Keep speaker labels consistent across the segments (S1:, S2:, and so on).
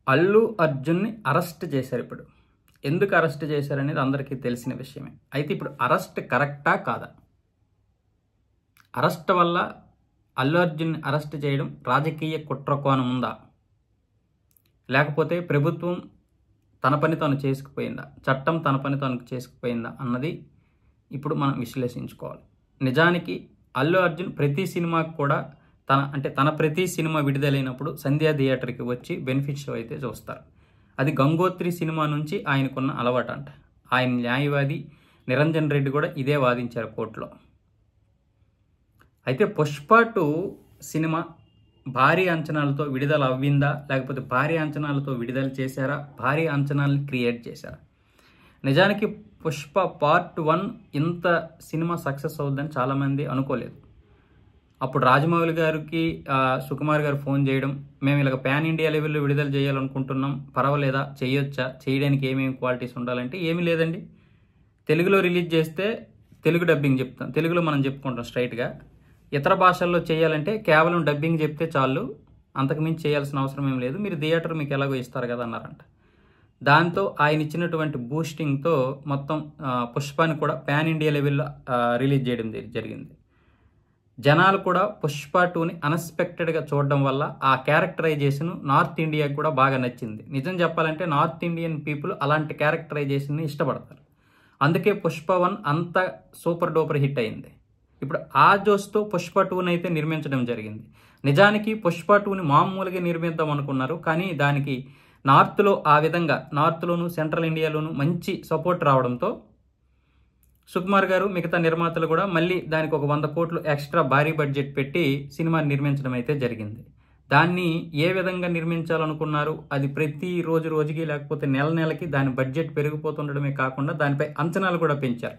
S1: అల్లు అర్జున్ని అరెస్ట్ చేశారు. ఇప్పుడు ఎందుకు అరెస్ట్ చేశారనేది అందరికీ తెలిసిన విషయమే. అయితే ఇప్పుడు అరెస్ట్ కరెక్టా కాదా? అరెస్ట్ వల్ల అల్లు అర్జున్ని అరెస్ట్ చేయడం రాజకీయ కుట్రకోణం ఉందా, లేకపోతే ప్రభుత్వం తన పని తాను చేసుకుపోయిందా, చట్టం తన పని తాను చేసుకుపోయిందా అన్నది ఇప్పుడు మనం విశ్లేషించుకోవాలి. నిజానికి అల్లు అర్జున్ ప్రతి సినిమాకి కూడా తన ప్రతి సినిమా విడుదలైనప్పుడు సంధ్యా థియేటర్కి వచ్చి బెనిఫిట్ షో అయితే చూస్తారు. అది గంగోత్రి సినిమా నుంచి ఆయనకున్న అలవాటు అంట. ఆయన న్యాయవాది నిరంజన్ రెడ్డి కూడా ఇదే వాదించారు కోర్టులో. అయితే పుష్ప 2 సినిమా భారీ అంచనాలతో విడుదల అవ్విందా, లేకపోతే భారీ అంచనాలతో విడుదల చేశారా, భారీ అంచనాలను క్రియేట్ చేశారా? నిజానికి పుష్ప పార్ట్ 1 ఇంత సినిమా సక్సెస్ అవుద్దని చాలామంది అనుకోలేదు. అప్పుడు రాజమౌళి గారికి సుకుమార్ గారు ఫోన్ చేయడం, మేము ఇలాగ పాన్ ఇండియా లెవెల్లో విడుదల చేయాలనుకుంటున్నాం, పర్వాలేదా, చేయొచ్చా, చేయడానికి ఏమేమి క్వాలిటీస్ ఉండాలంటే ఏమీ లేదండి, తెలుగులో రిలీజ్ చేస్తే తెలుగు డబ్బింగ్ చెప్తాం, తెలుగులో మనం చెప్పుకుంటాం స్ట్రైట్గా, ఇతర భాషల్లో చేయాలంటే కేవలం డబ్బింగ్ చెప్తే చాలు, అంతకుమించి చేయాల్సిన అవసరం ఏం లేదు, మీరు థియేటర్ మీకు ఎలాగో ఇస్తారు కదా అన్నారంట. దాంతో ఆయన ఇచ్చినటువంటి బూస్టింగ్తో మొత్తం పుష్పాని కూడా పాన్ ఇండియా లెవెల్లో రిలీజ్ చేయడం జరిగింది. జనాలు కూడా పుష్ప 2ని అన్ఎక్స్పెక్టెడ్గా చూడడం వల్ల ఆ క్యారెక్టరైజేషన్ నార్త్ ఇండియాకి కూడా బాగా నచ్చింది. నిజం చెప్పాలంటే నార్త్ ఇండియన్ పీపుల్ అలాంటి క్యారెక్టరైజేషన్ని ఇష్టపడతారు. అందుకే పుష్ప 1 అంత సూపర్ డూపర్ హిట్ అయింది. ఇప్పుడు ఆ జోస్తో పుష్ప 2ని అయితే నిర్మించడం జరిగింది. నిజానికి పుష్ప 2ని మామూలుగా నిర్మిద్దాం అనుకున్నారు, కానీ దానికి నార్త్లో ఆ విధంగా నార్త్లోను సెంట్రల్ ఇండియాలోను మంచి సపోర్ట్ రావడంతో సుకుమార్ గారు మిగతా నిర్మాతలు కూడా మళ్ళీ దానికి ఒక 100 కోట్లు ఎక్స్ట్రా భారీ బడ్జెట్ పెట్టి సినిమాని నిర్మించడం అయితే జరిగింది. దాన్ని ఏ విధంగా నిర్మించాలనుకున్నారు, అది ప్రతి రోజుకి లేకపోతే నెలకి దాని బడ్జెట్ పెరిగిపోతుండడమే కాకుండా దానిపై అంచనాలు కూడా పెంచారు.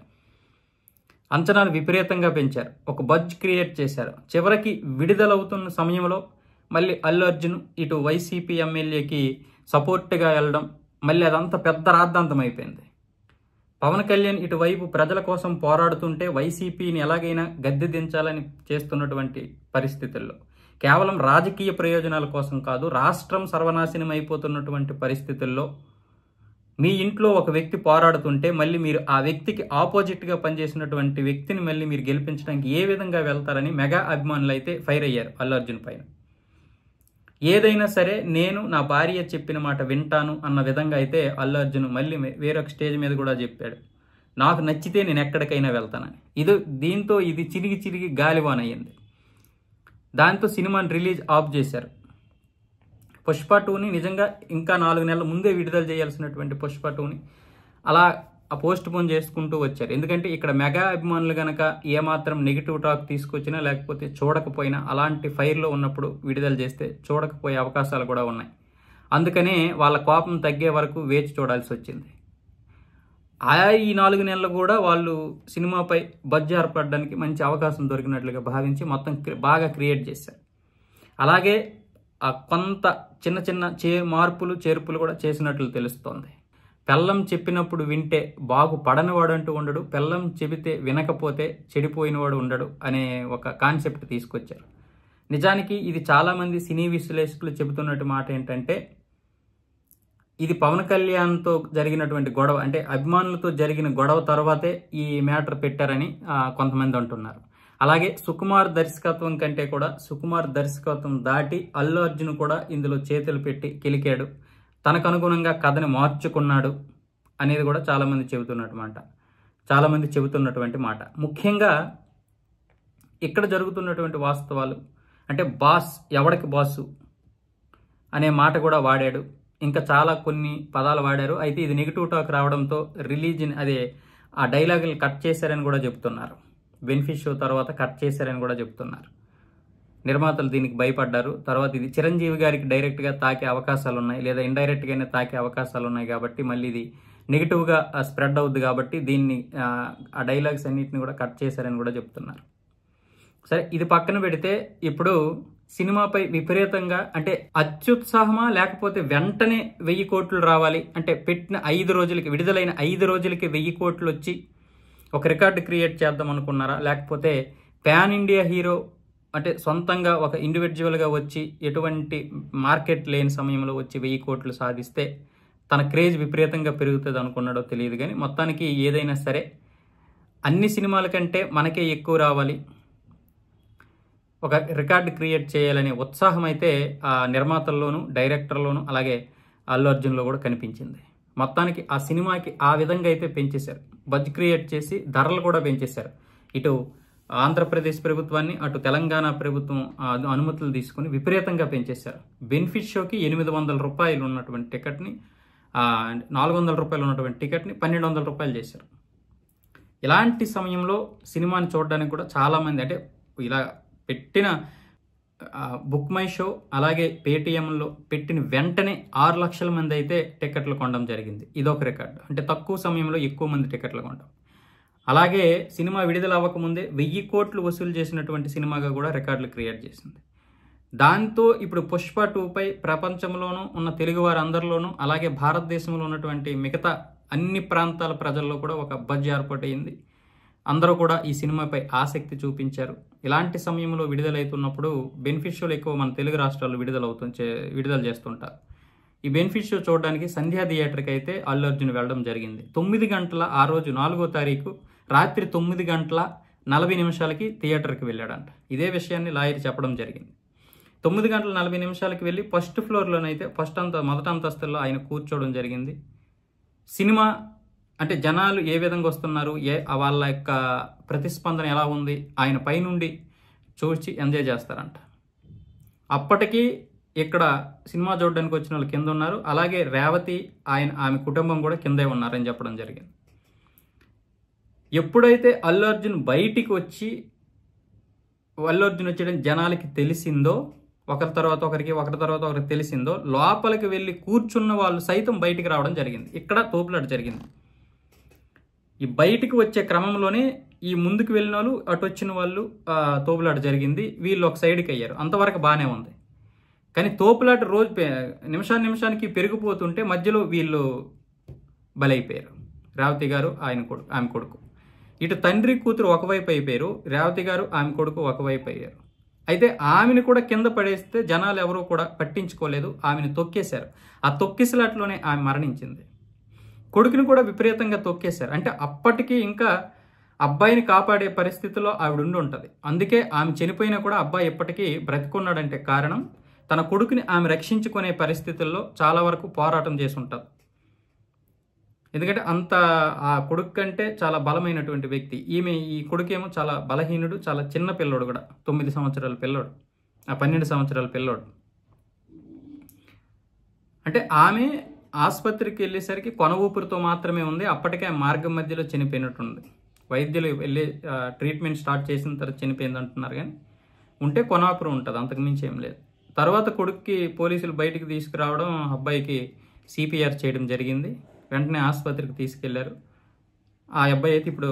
S1: అంచనాలు విపరీతంగా పెంచారు, ఒక బజ్ క్రియేట్ చేశారు. చివరికి విడుదలవుతున్న సమయంలో మళ్ళీ అల్లు అర్జున్ ఇటు వైసీపీ ఎమ్మెల్యేకి సపోర్ట్గా వెళ్ళడం, మళ్ళీ అదంతా పెద్ద రాద్ధాంతం అయిపోయింది. పవన్ కళ్యాణ్ ఇటువైపు ప్రజల కోసం పోరాడుతుంటే వైసీపీని ఎలాగైనా గద్దె దించాలని చేస్తున్నటువంటి పరిస్థితుల్లో, కేవలం రాజకీయ ప్రయోజనాల కోసం కాదు, రాష్ట్రం సర్వనాశనం అయిపోతున్నటువంటి పరిస్థితుల్లో మీ ఇంట్లో ఒక వ్యక్తి పోరాడుతుంటే మళ్ళీ మీరు ఆ వ్యక్తికి ఆపోజిట్గా పనిచేసినటువంటి వ్యక్తిని మళ్ళీ మీరు గెలిపించడానికి ఏ విధంగా వెళ్తారని మెగా అభిమానులు అయితే ఫైర్ అయ్యారు అల్లు అర్జున్ పైన. ఏదైనా సరే నేను నా భార్య చెప్పిన మాట వింటాను అన్న విధంగా అయితే అల్లు అర్జున్ మళ్ళీ వేరొక స్టేజ్ మీద కూడా చెప్పాడు, నాకు నచ్చితే నేను ఎక్కడికైనా వెళ్తానని. దీంతో ఇది చిరిగి గాలివాన్ అయ్యింది. దాంతో సినిమాని రిలీజ్ ఆఫ్ చేశారు. పుష్ప 2ని నిజంగా ఇంకా 4 నెలల ముందే విడుదల చేయాల్సినటువంటి పుష్ప 2ని అలా పోస్ట్ పోన్ చేసుకుంటూ వచ్చారు. ఎందుకంటే ఇక్కడ మెగా అభిమానులు కనుక ఏమాత్రం నెగిటివ్ టాక్ తీసుకొచ్చినా లేకపోతే చూడకపోయినా అలాంటి ఫైర్లో ఉన్నప్పుడు విడుదల చేస్తే చూడకపోయే అవకాశాలు కూడా ఉన్నాయి. అందుకనే వాళ్ళ కోపం తగ్గే వరకు వేచి చూడాల్సి వచ్చింది. ఈ 4 నెలలు కూడా వాళ్ళు సినిమాపై బజ్ ఏర్పడడానికి మంచి అవకాశం దొరికినట్లుగా భావించి మొత్తం బాగా క్రియేట్ చేశారు. అలాగే కొంత చిన్న మార్పులు చేర్పులు కూడా చేసినట్లు తెలుస్తోంది. పెళ్ళం చెప్పినప్పుడు వింటే బాగుపడనివాడు అంటూ ఉండడు, పెళ్ళం చెబితే వినకపోతే చెడిపోయినవాడు ఉండడు అనే ఒక కాన్సెప్ట్ తీసుకొచ్చారు. నిజానికి ఇది చాలామంది సినీ విశ్లేషకులు చెబుతున్నట్టు మాట ఏంటంటే, ఇది పవన్ కళ్యాణ్తో జరిగినటువంటి గొడవ, అంటే అభిమానులతో జరిగిన గొడవ తర్వాతే ఈ మ్యాటర్ పెట్టారని కొంతమంది అంటున్నారు. అలాగే సుకుమార్ దర్శకత్వం కంటే కూడా సుకుమార్ దర్శకత్వం దాటి అల్లు అర్జున్ కూడా ఇందులో చేతులు పెట్టి కెలికాడు, తనకు అనుగుణంగా కథని మార్చుకున్నాడు అనేది కూడా చాలామంది చెబుతున్నటువంటి మాట. ముఖ్యంగా ఇక్కడ జరుగుతున్నటువంటి వాస్తవాలు అంటే ఎవడికి బాసు అనే మాట కూడా వాడాడు, ఇంకా చాలా కొన్ని పదాలు వాడారు. అయితే ఇది నెగిటివ్ టాక్ రావడంతో ఆ డైలాగులు కట్ చేశారని కూడా చెప్తున్నారు. బెనిఫిట్ షో తర్వాత కట్ చేశారని కూడా చెప్తున్నారు. నిర్మాతలు దీనికి భయపడ్డారు. తర్వాత ఇది చిరంజీవి గారికి డైరెక్ట్గా తాకే అవకాశాలు ఉన్నాయి, లేదా ఇండైరెక్ట్గానే తాకే అవకాశాలు ఉన్నాయి కాబట్టి మళ్ళీ ఇది నెగిటివ్గా స్ప్రెడ్ అవుద్ది కాబట్టి దీన్ని ఆ డైలాగ్స్ అన్నింటిని కూడా కట్ చేశారని కూడా చెప్తున్నారు. సరే, ఇది పక్కన పెడితే ఇప్పుడు సినిమాపై విపరీతంగా అంటే అత్యుత్సాహమా, లేకపోతే వెంటనే 1000 కోట్లు రావాలి అంటే పెట్టిన 5 రోజులకి విడుదలైన 5 రోజులకి 1000 కోట్లు వచ్చి ఒక రికార్డు క్రియేట్ చేద్దాం అనుకున్నారా, లేకపోతే పాన్ ఇండియా హీరో అంటే సొంతంగా ఒక ఇండివిజువల్గా వచ్చి ఎటువంటి మార్కెట్ లేని సమయంలో వచ్చి 1000 కోట్లు సాధిస్తే తన క్రేజ్ విపరీతంగా పెరుగుతుంది అనుకున్నాడో తెలియదు. కానీ మొత్తానికి ఏదైనా సరే అన్ని సినిమాల కంటే మనకే ఎక్కువ రావాలి, ఒక రికార్డు క్రియేట్ చేయాలనే ఉత్సాహం అయితే ఆ నిర్మాతల్లోనూ డైరెక్టర్లోనూ అలాగే అల్లు అర్జున్లో కూడా కనిపించింది. మొత్తానికి ఆ సినిమాకి ఆ విధంగా అయితే పెంచేశారు, బజ్ క్రియేట్ చేసి ధరలు కూడా పెంచేశారు. ఇటు ఆంధ్రప్రదేశ్ ప్రభుత్వాన్ని అటు తెలంగాణ ప్రభుత్వం అనుమతులు తీసుకుని విపరీతంగా పెంచేశారు. బెనిఫిట్ షోకి 800 రూపాయలు ఉన్నటువంటి టికెట్ని 400 రూపాయలు ఉన్నటువంటి టికెట్ని 1200 రూపాయలు చేశారు. ఇలాంటి సమయంలో సినిమాని చూడడానికి కూడా చాలామంది అంటే ఇలా పెట్టిన బుక్ మై షో అలాగే పేటిఎంలో పెట్టిన వెంటనే 6 లక్షల మంది అయితే టికెట్లు కొనడం జరిగింది. ఇదొక రికార్డు. అంటే తక్కువ సమయంలో ఎక్కువ మంది టికెట్లు కొనడం. అలాగే సినిమా విడుదల అవ్వకముందే 1000 కోట్లు వసూలు చేసినటువంటి సినిమాగా కూడా రికార్డులు క్రియేట్ చేసింది. దాంతో ఇప్పుడు పుష్ప 2పై ప్రపంచంలోనూ ఉన్న తెలుగు వారందరిలోనూ అలాగే భారతదేశంలో ఉన్నటువంటి మిగతా అన్ని ప్రాంతాల ప్రజల్లో కూడా ఒక బజ్ ఏర్పాటైంది. అందరూ కూడా ఈ సినిమాపై ఆసక్తి చూపించారు. ఇలాంటి సమయంలో విడుదలవుతున్నప్పుడు బెనిఫిట్ షోలు ఎక్కువ మన తెలుగు రాష్ట్రాల్లో విడుదల చేస్తుంటారు. ఈ బెనిఫిట్ షో చూడడానికి సంధ్యా థియేటర్కి అయితే అల్లు అర్జున్ వెళ్ళడం జరిగింది. 9 గంటల ఆ రోజు 4వ తారీఖు రాత్రి 9 గంటల 40 నిమిషాలకి థియేటర్కి వెళ్ళాడంట. ఇదే విషయాన్ని లాయర్ చెప్పడం జరిగింది. 9 గంటల 40 నిమిషాలకి వెళ్ళి ఫస్ట్ ఫ్లోర్లోనైతే మొదటి అంతస్తులో ఆయన కూర్చోవడం జరిగింది. సినిమా అంటే జనాలు ఏ విధంగా వస్తున్నారు, వాళ్ళ యొక్క ప్రతిస్పందన ఎలా ఉంది, ఆయన పైనుండి చూసి ఎంజాయ్ చేస్తారంట. అప్పటికి ఇక్కడ సినిమా చూడడానికి వచ్చిన వాళ్ళు కింద ఉన్నారు, అలాగే రేవతి ఆమె కుటుంబం కూడా కిందే ఉన్నారని చెప్పడం జరిగింది. ఎప్పుడైతే అల్లు అర్జున్ బయటికి వచ్చి అల్లు అర్జున్ వచ్చేయడం జనాలకి తెలిసిందో, ఒకరి తర్వాత ఒకరికి తెలిసిందో, లోపలికి వెళ్ళి కూర్చున్న వాళ్ళు సైతం బయటికి రావడం జరిగింది. ఇక్కడ తోపులాట జరిగింది. ఈ బయటికి వచ్చే క్రమంలోనే ఈ ముందుకు వెళ్ళిన వాళ్ళు అటు వచ్చిన వాళ్ళు తోపులాట జరిగింది. వీళ్ళు ఒక సైడ్కి అయ్యారు. అంతవరకు బాగానే ఉంది. కానీ తోపులాట రోజు నిమిషానికి పెరిగిపోతుంటే మధ్యలో వీళ్ళు బలైపోయారు. రేవతి గారు ఆమె కొడుకు. ఇటు తండ్రి కూతురు ఒకవైపు అయిపోయారు, రేవతి గారు ఆమె కొడుకు ఒకవైపు అయ్యారు. అయితే ఆమెను కూడా కింద పడేస్తే జనాలు ఎవరూ కూడా పట్టించుకోలేదు, ఆమెను తొక్కేశారు. ఆ తొక్కిసలాట్లోనే ఆమె మరణించింది. కొడుకుని కూడా విపరీతంగా తొక్కేశారు. అంటే అప్పటికి ఇంకా అబ్బాయిని కాపాడే పరిస్థితిలో ఆవిడ ఉండి ఉంటుంది. అందుకే ఆమె చనిపోయినా కూడా అబ్బాయి ఎప్పటికీ బ్రతికున్నాడంటే కారణం తన కొడుకుని ఆమె రక్షించుకునే పరిస్థితుల్లో చాలా వరకు పోరాటం చేసి ఉంటుంది. ఎందుకంటే అంత ఆ కొడుకు కంటే చాలా బలమైనటువంటి వ్యక్తి. ఈ కొడుకేమో చాలా బలహీనుడు, చాలా చిన్న పిల్లోడు కూడా, 9 సంవత్సరాల పిల్లోడు, 12 సంవత్సరాల పిల్లోడు. అంటే ఆమె ఆసుపత్రికి వెళ్ళేసరికి కొన ఊపిరితో మాత్రమే ఉంది. అప్పటికే మార్గం మధ్యలో చనిపోయినట్టుంది. వైద్యులు వెళ్ళి ట్రీట్మెంట్ స్టార్ట్ చేసిన తర్వాత చనిపోయింది అంటున్నారు. కానీ ఉంటే కొన ఊపిరి ఉంటుంది, అంతకుమించి ఏం లేదు. తర్వాత కొడుక్కి పోలీసులు బయటికి తీసుకురావడం, అబ్బాయికి సిపిఆర్ చేయడం జరిగింది. వెంటనే ఆసుపత్రికి తీసుకెళ్లారు. ఆ అబ్బాయి అయితే ఇప్పుడు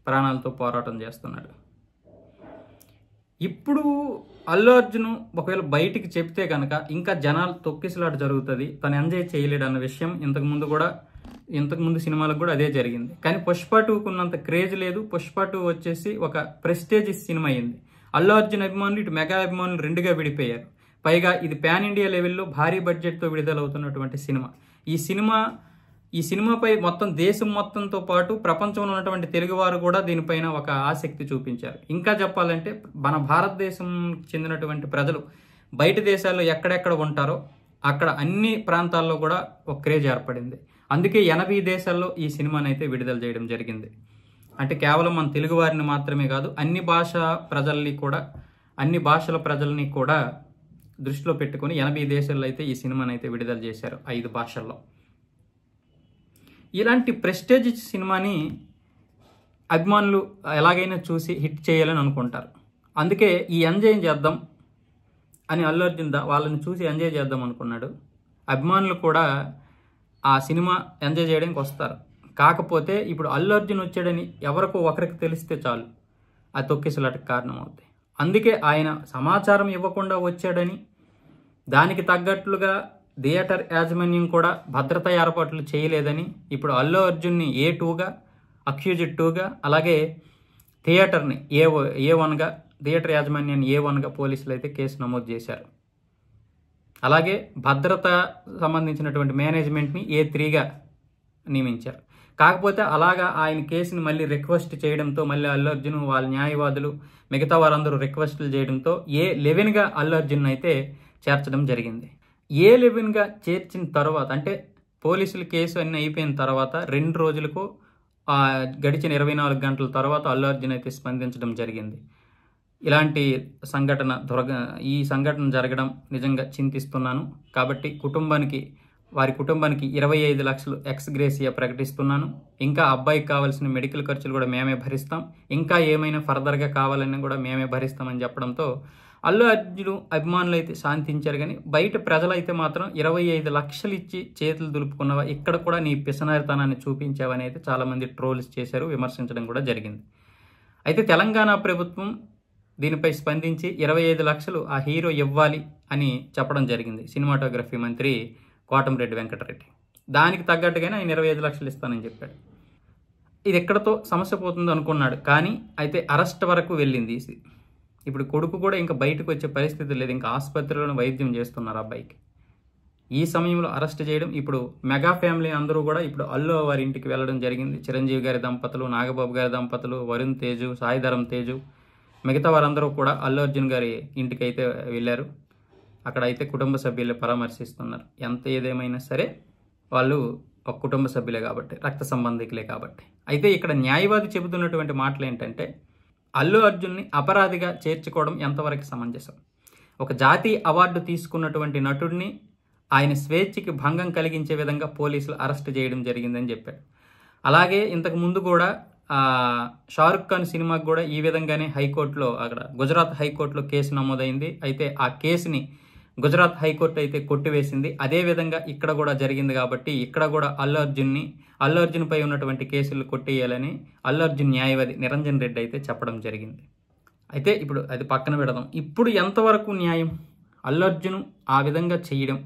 S1: ప్రాణాలతో పోరాటం చేస్తున్నాడు. ఇప్పుడు అల్లు అర్జున్ ఒకవేళ బయటికి చెప్తే కనుక ఇంకా జనాలు తొక్కిసలాట జరుగుతుంది, తను ఎంజాయ్ చేయలేడు అన్న విషయం ఇంతకుముందు సినిమాలకు కూడా అదే జరిగింది. కానీ పుష్ప 2కు ఉన్నంత క్రేజ్ లేదు. పుష్ప 2 వచ్చేసి ఒక ప్రెస్టేజ్ సినిమా అయింది. అల్లు అర్జున్ అభిమానులు ఇటు మెగా అభిమానులు రెండుగా విడిపోయారు. పైగా ఇది పాన్ ఇండియా లెవెల్లో భారీ బడ్జెట్తో విడుదలవుతున్నటువంటి సినిమా. ఈ సినిమాపై మొత్తం దేశం మొత్తంతో పాటు ప్రపంచంలో ఉన్నటువంటి తెలుగువారు కూడా దీనిపైన ఒక ఆసక్తి చూపించారు. ఇంకా చెప్పాలంటే మన భారతదేశం చెందినటువంటి ప్రజలు బయట దేశాల్లో ఎక్కడెక్కడ ఉంటారో అక్కడ అన్ని ప్రాంతాల్లో కూడా ఒక క్రేజ్ ఏర్పడింది. అందుకే 80 దేశాల్లో ఈ సినిమాని అయితే విడుదల చేయడం జరిగింది. అంటే కేవలం మన తెలుగువారిని మాత్రమే కాదు, అన్ని భాషల ప్రజల్ని కూడా దృష్టిలో పెట్టుకుని 80 దేశాల్లో అయితే ఈ సినిమాని అయితే విడుదల చేశారు, 5 భాషల్లో. ఇలాంటి ప్రెస్టేజ్ సినిమాని అభిమానులు ఎలాగైనా చూసి హిట్ చేయాలని అనుకుంటారు. అందుకే ఈ ఎంజాయ్ చేద్దాం అని అల్లు అర్జున్ వాళ్ళని చూసి ఎంజాయ్ చేద్దాం అనుకున్నాడు. అభిమానులు కూడా ఆ సినిమా ఎంజాయ్ చేయడానికి వస్తారు. కాకపోతే ఇప్పుడు అల్లు అర్జున్ వచ్చాడని ఎవరికో ఒకరికి తెలిస్తే చాలు, ఆ తొక్కిసలాటకు కారణం అవుతాయి. అందుకే ఆయన సమాచారం ఇవ్వకుండా వచ్చాడని, దానికి తగ్గట్లుగా థియేటర్ యాజమాన్యం కూడా భద్రతా ఏర్పాట్లు చేయలేదని ఇప్పుడు అల్లు అర్జున్ని A2గా, అక్యూజ్డ్ 2గా, అలాగే థియేటర్ని A1గా థియేటర్ యాజమాన్యాన్ని A1గా పోలీసులు అయితే కేసు నమోదు చేశారు. అలాగే భద్రత సంబంధించినటువంటి మేనేజ్మెంట్ని A3గా నియమించారు. కాకపోతే అలాగా ఆయన కేసుని మళ్ళీ రిక్వెస్ట్ చేయడంతో మళ్ళీ అల్లు అర్జున్ వాళ్ళ న్యాయవాదులు మిగతా వారందరూ రిక్వెస్టులు చేయడంతో A11గా అల్లు అర్జున్ అయితే చేర్చడం జరిగింది. A11గా చేర్చిన తర్వాత అంటే పోలీసులు కేసు అన్నీ అయిపోయిన తర్వాత 2 రోజులకు గడిచిన 24 గంటల తర్వాత అల్లు అర్జున్ అయితే స్పందించడం జరిగింది. ఇలాంటి ఈ సంఘటన జరగడం నిజంగా చింతిస్తున్నాను. కాబట్టి వారి కుటుంబానికి 25 లక్షలు ఎక్స్ గ్రేసియా ప్రకటిస్తున్నాను. ఇంకా అబ్బాయికి కావాల్సిన మెడికల్ ఖర్చులు కూడా మేమే భరిస్తాం, ఇంకా ఏమైనా ఫర్దర్గా కావాలని కూడా మేమే భరిస్తామని చెప్పడంతో అల్లు అర్జున్ అభిమానులు అయితే శాంతించారు. కానీ బయట ప్రజలైతే మాత్రం 25 లక్షలు ఇచ్చి చేతులు దులుపుకున్నవా, ఇక్కడ కూడా నీ పిసనారితనాన్ని చూపించావని అయితే చాలామంది ట్రోల్స్ చేశారు, విమర్శించడం కూడా జరిగింది. అయితే తెలంగాణ ప్రభుత్వం దీనిపై స్పందించి 25 లక్షలు ఆ హీరో ఇవ్వాలి అని చెప్పడం జరిగింది సినిమాటోగ్రఫీ మంత్రి కోటంరెడ్డి వెంకటరెడ్డి. దానికి తగ్గట్టుగానే ఆయన 25 లక్షలు ఇస్తానని చెప్పాడు. ఇది ఎక్కడతో సమస్య పోతుందో అనుకున్నాడు, కానీ అయితే అరెస్ట్ వరకు వెళ్ళింది. ఇప్పుడు కొడుకు కూడా ఇంకా బయటకు వచ్చే పరిస్థితి లేదు, ఇంకా ఆసుపత్రిలోనే వైద్యం చేస్తున్నారు అబ్బాయికి. ఈ సమయంలో అరెస్ట్ చేయడం, ఇప్పుడు మెగా ఫ్యామిలీ అందరూ కూడా ఇప్పుడు అల్లు వారి ఇంటికి వెళ్ళడం జరిగింది. చిరంజీవి గారి దంపతులు, నాగబాబు గారి దంపతులు, వరుణ్ తేజు, సాయిధరం తేజు, మిగతా వారందరూ కూడా అల్లు అర్జున్ గారి ఇంటికి అయితే వెళ్ళారు. అక్కడ అయితే కుటుంబ సభ్యులు పరామర్శిస్తున్నారు. ఎంత ఏదేమైనా సరే వాళ్ళు ఒక కుటుంబ సభ్యులే కాబట్టి, రక్త సంబంధికులే కాబట్టి. అయితే ఇక్కడ న్యాయవాది చెబుతున్నటువంటి మాటలు ఏంటంటే, అల్లు అర్జున్ని అపరాధిగా చేర్చుకోవడం ఎంతవరకు సమంజసం? ఒక జాతీయ అవార్డు తీసుకున్నటువంటి నటుడిని ఆయన స్వేచ్ఛకి భంగం కలిగించే విధంగా పోలీసులు అరెస్ట్ చేయడం జరిగిందని చెప్పాడు. అలాగే ఇంతకు ముందు కూడా షారుఖ్ ఖాన్ సినిమాకు కూడా ఈ విధంగానే హైకోర్టులో, అక్కడ గుజరాత్ హైకోర్టులో కేసు నమోదైంది. అయితే ఆ కేసుని గుజరాత్ హైకోర్టు అయితే కొట్టివేసింది. అదేవిధంగా ఇక్కడ కూడా జరిగింది కాబట్టి ఇక్కడ కూడా అల్లు అర్జున్ పై ఉన్నటువంటి కేసులు కొట్టేయాలని అల్లు అర్జున్ న్యాయవాది నిరంజన్ రెడ్డి అయితే చెప్పడం జరిగింది. అయితే ఇప్పుడు అది పక్కన పెడదాం. ఇప్పుడు ఎంతవరకు న్యాయం? అల్లు అర్జున్ ఆ విధంగా చేయడం,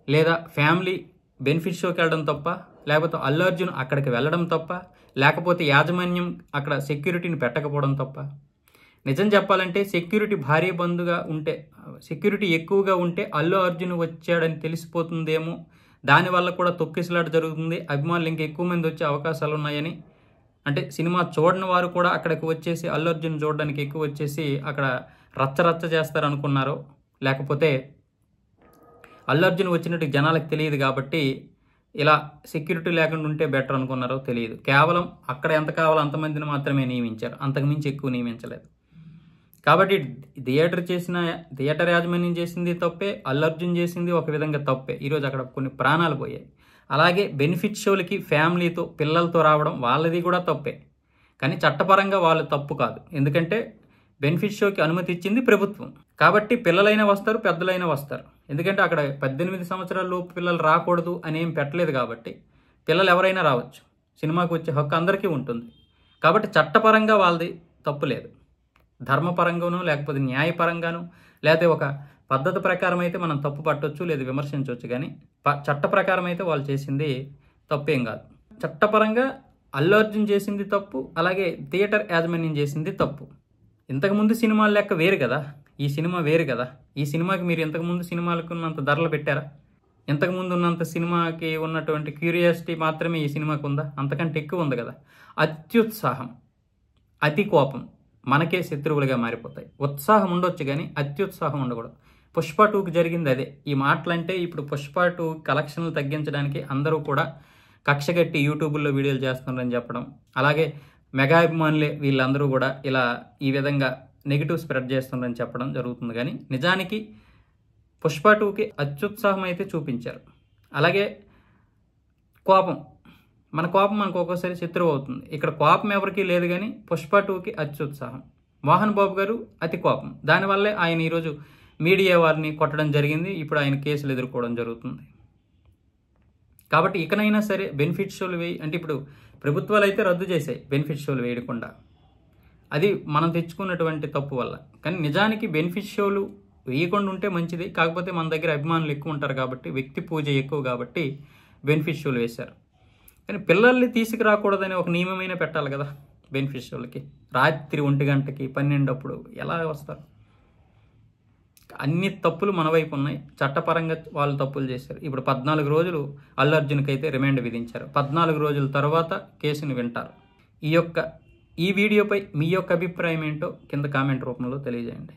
S1: లేదా ఫ్యామిలీ బెనిఫిట్ షోకి వెళ్ళడం తప్ప, లేకపోతే అల్లు అర్జున్ అక్కడికి వెళ్ళడం తప్ప, లేకపోతే యాజమాన్యం అక్కడ సెక్యూరిటీని పెట్టకపోవడం తప్ప? నిజం చెప్పాలంటే సెక్యూరిటీ ఎక్కువగా ఉంటే అల్లు అర్జున్ వచ్చాడని తెలిసిపోతుందేమో, దానివల్ల కూడా తొక్కిసలాట జరుగుతుంది, అభిమానులు ఇంకా ఎక్కువ మంది వచ్చే అవకాశాలు ఉన్నాయని, అంటే సినిమా చూడని వారు కూడా అక్కడికి వచ్చేసి అల్లు అర్జున్ చూడడానికి ఎక్కువ వచ్చేసి అక్కడ రచ్చ చేస్తారనుకున్నారో, లేకపోతే అల్లు అర్జున్ వచ్చినట్టు జనాలకు తెలియదు కాబట్టి ఇలా సెక్యూరిటీ లేకుండా ఉంటే బెటర్ అనుకున్నారో తెలియదు. కేవలం అక్కడ ఎంత కావాలో అంతమందిని మాత్రమే నియమించారు, అంతకుమించి ఎక్కువ నియమించలేదు. కాబట్టి థియేటర్ యాజమాన్యం చేసింది తప్పే, అల్లు అర్జున్ చేసింది ఒక విధంగా తప్పే. ఈరోజు అక్కడ కొన్ని ప్రాణాలు పోయాయి. అలాగే బెనిఫిట్ షోలకి ఫ్యామిలీతో పిల్లలతో రావడం వాళ్ళది కూడా తప్పే, కానీ చట్టపరంగా వాళ్ళు తప్పు కాదు. ఎందుకంటే బెనిఫిట్ షోకి అనుమతి ఇచ్చింది ప్రభుత్వం కాబట్టి పిల్లలైనా వస్తారు, పెద్దలైనా వస్తారు. ఎందుకంటే అక్కడ 18 సంవత్సరాల లోపు పిల్లలు రాకూడదు అని ఏం పెట్టలేదు కాబట్టి పిల్లలు ఎవరైనా రావచ్చు, సినిమాకు వచ్చే హక్కు అందరికీ ఉంటుంది. కాబట్టి చట్టపరంగా వాళ్ళది తప్పు లేదు. ధర్మపరంగానో లేకపోతే న్యాయపరంగానో లేకపోతే ఒక పద్ధతి ప్రకారం అయితే మనం తప్పు పట్టవచ్చు, లేదు విమర్శించవచ్చు. కానీ చట్ట ప్రకారం అయితే వాళ్ళు చేసింది తప్పేం కాదు. చట్టపరంగా అల్లు అర్జున్ చేసింది తప్పు, అలాగే థియేటర్ యాజమాన్యం చేసింది తప్పు. ఇంతకుముందు సినిమాల లెక్క వేరు కదా, ఈ సినిమా వేరు కదా. ఈ సినిమాకి మీరు ఇంతకుముందు సినిమాలకు ఉన్నంత ధరలు పెట్టారా? ఇంతకుముందు ఉన్నంత సినిమాకి ఉన్నటువంటి క్యూరియాసిటీ మాత్రమే ఈ సినిమాకు ఉందా? అంతకంటే ఎక్కువ ఉంది కదా. అత్యుత్సాహం, అతి కోపం మనకే శత్రువులుగా మారిపోతాయి. ఉత్సాహం ఉండొచ్చు కానీ అత్యుత్సాహం ఉండకూడదు. పుష్ప 2కి జరిగింది అదే. ఈ మాటలంటే ఇప్పుడు పుష్ప 2 కలెక్షన్లు తగ్గించడానికి అందరూ కూడా కక్షగట్టి యూట్యూబ్లో వీడియోలు చేస్తున్నారని చెప్పడం, అలాగే మెగా అభిమానులే వీళ్ళందరూ కూడా ఇలా ఈ విధంగా నెగిటివ్ స్ప్రెడ్ చేస్తున్నారని చెప్పడం జరుగుతుంది. కానీ నిజానికి పుష్ప 2కి అత్యుత్సాహం అయితే చూపించారు. అలాగే కోపం, మన కోపం మనకు ఒక్కోసారి శత్రువు అవుతుంది. ఇక్కడ కోపం ఎవరికీ లేదు కానీ పుష్ప 2కి అత్యుత్సాహం. మోహన్ బాబు గారు అతి కోపం, దానివల్లే ఆయన ఈరోజు మీడియా వారిని కొట్టడం జరిగింది. ఇప్పుడు ఆయన కేసులు ఎదుర్కోవడం జరుగుతుంది. కాబట్టి ఇకనైనా సరే బెనిఫిట్ షోలు అంటే ఇప్పుడు ప్రభుత్వాలు అయితే రద్దు చేశాయి బెనిఫిట్ షోలు వేయకుండా, అది మనం తెచ్చుకున్నటువంటి తప్పు వల్ల. కానీ నిజానికి బెనిఫిట్ షోలు వేయకుండా ఉంటే మంచిది. కాకపోతే మన దగ్గర అభిమానులు ఎక్కువ ఉంటారు కాబట్టి, వ్యక్తి పూజ ఎక్కువ కాబట్టి బెనిఫిట్ షోలు వేశారు. కానీ పిల్లల్ని తీసుకురాకూడదని ఒక నియమమైనా పెట్టాలి కదా. బెనిఫిషియల్కి రాత్రి 1 గంటకి 12 అప్పుడు ఎలా వస్తారు? అన్ని తప్పులు మన వైపు ఉన్నాయి. చట్టపరంగా వాళ్ళు తప్పులు చేశారు. ఇప్పుడు 14 రోజులు అల్లు అర్జున్కి అయితే రిమాండ్ విధించారు. 14 రోజుల తర్వాత కేసుని వింటారు. ఈ వీడియోపై మీ యొక్క అభిప్రాయం ఏంటో కింద కామెంట్ రూపంలో తెలియజేయండి.